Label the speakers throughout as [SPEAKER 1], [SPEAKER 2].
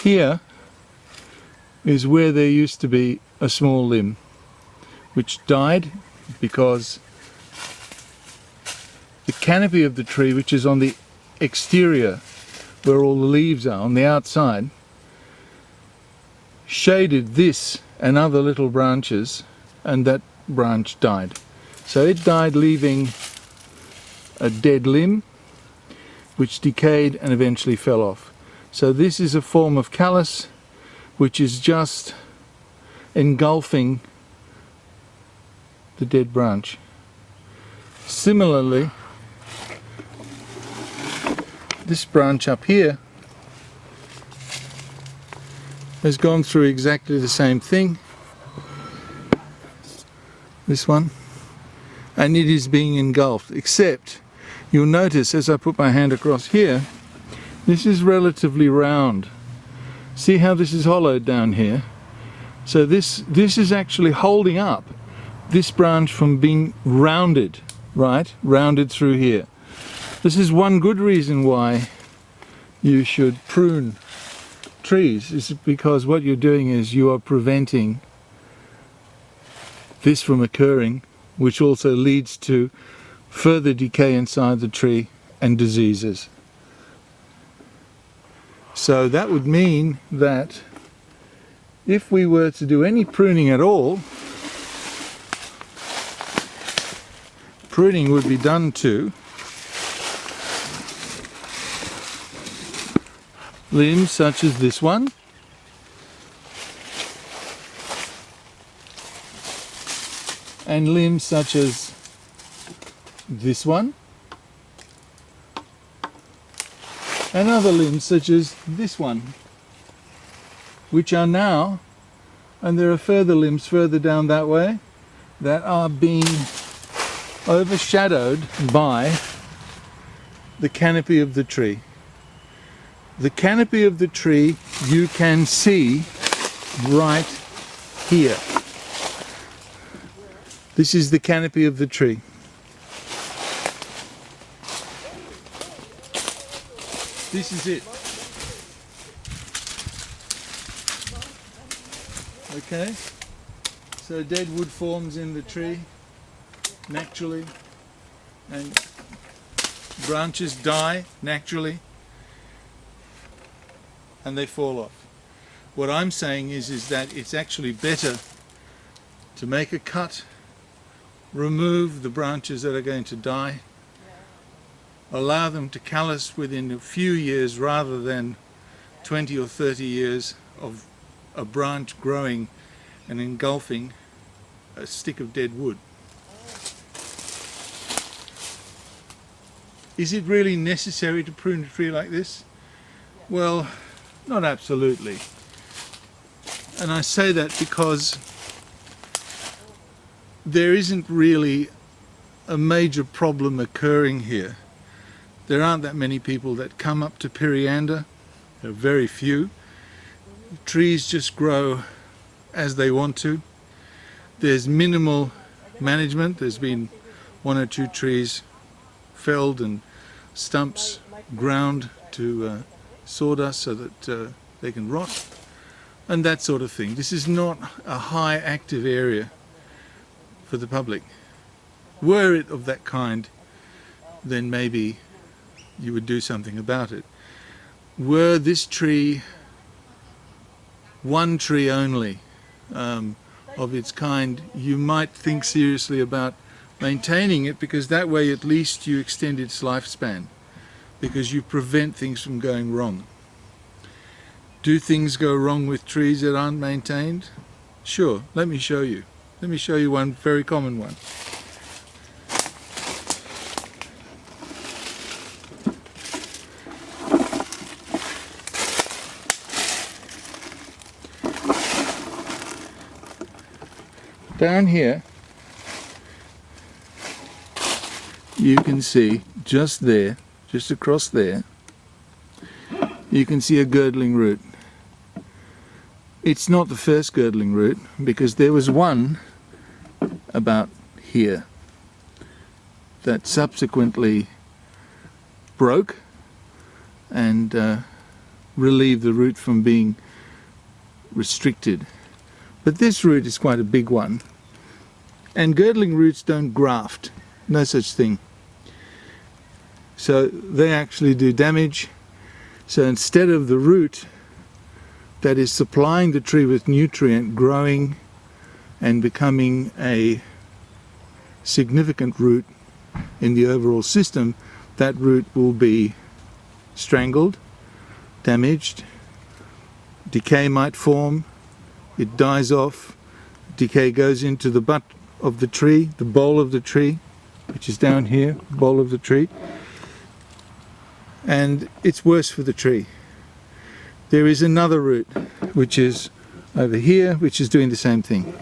[SPEAKER 1] Here is where there used to be a small limb which died because the canopy of the tree, which is on the exterior where all the leaves are, on the outside, shaded this and other little branches, and that branch died. So it died, leaving a dead limb which decayed and eventually fell off. So this is a form of callus which is just engulfing the dead branch. Similarly, this branch up here has gone through exactly the same thing, this one, and it is being engulfed, except you'll notice as I put my hand across here, this is relatively round. See how this is hollowed down here? So this is actually holding up this branch from being rounded, right? Rounded through here. This is one good reason why you should prune trees, is because what you're doing is you are preventing this from occurring, which also leads to further decay inside the tree and diseases. So that would mean that if we were to do any pruning at all, pruning would be done to limbs such as this one, and limbs such as this one, and other limbs such as this one, which are now, and there are further limbs further down that way, that are being overshadowed by the canopy of the tree. The canopy of the tree you can see right here. This is the canopy of the tree. This is it. Okay? So dead wood forms in the tree naturally, and branches die naturally, and they fall off. What I'm saying is that it's actually better to make a cut, remove the branches that are going to die, allow them to callus within a few years rather than 20 or 30 years of a branch growing and engulfing a stick of dead wood. Is it really necessary to prune a tree like this? Well, not absolutely. And I say that because there isn't really a major problem occurring here. There aren't that many people that come up to Periander. There are very few. Trees just grow as they want to. There's minimal management. There's been one or two trees felled and stumps ground to sawdust so that they can rot, and that sort of thing. This is not a high active area for the public. Were it of that kind, then maybe you would do something about it. Were this tree one tree only of its kind, you might think seriously about maintaining it, because that way at least you extend its lifespan, because you prevent things from going wrong. Do things go wrong with trees that aren't maintained? Sure, let me show you. Let me show you one very common one. Down here, you can see just there, just across there, you can see a girdling root. It's not the first girdling root, because there was one about here that subsequently broke and relieve the root from being restricted. But this root is quite a big one. And girdling roots don't graft, no such thing. So they actually do damage. So instead of the root that is supplying the tree with nutrient growing and becoming a significant root in the overall system, that root will be strangled, damaged, decay might form, it dies off, decay goes into the butt of the tree, the bole of the tree, which is down here, bole of the tree, and it's worse for the tree. There is another root which is over here, which is doing the same thing.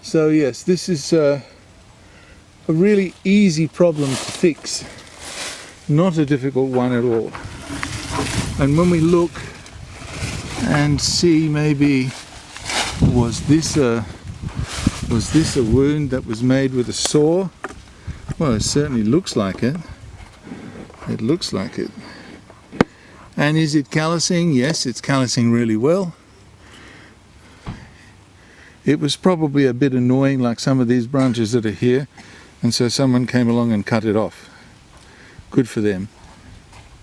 [SPEAKER 1] So yes, this is a really easy problem to fix, not a difficult one at all. And when we look and see, maybe was this a wound that was made with a saw? Well, it certainly looks like it. It looks like it. And is it callousing? Yes, it's callousing really well. It was probably a bit annoying, like some of these branches that are here, and so someone came along and cut it off. Good for them.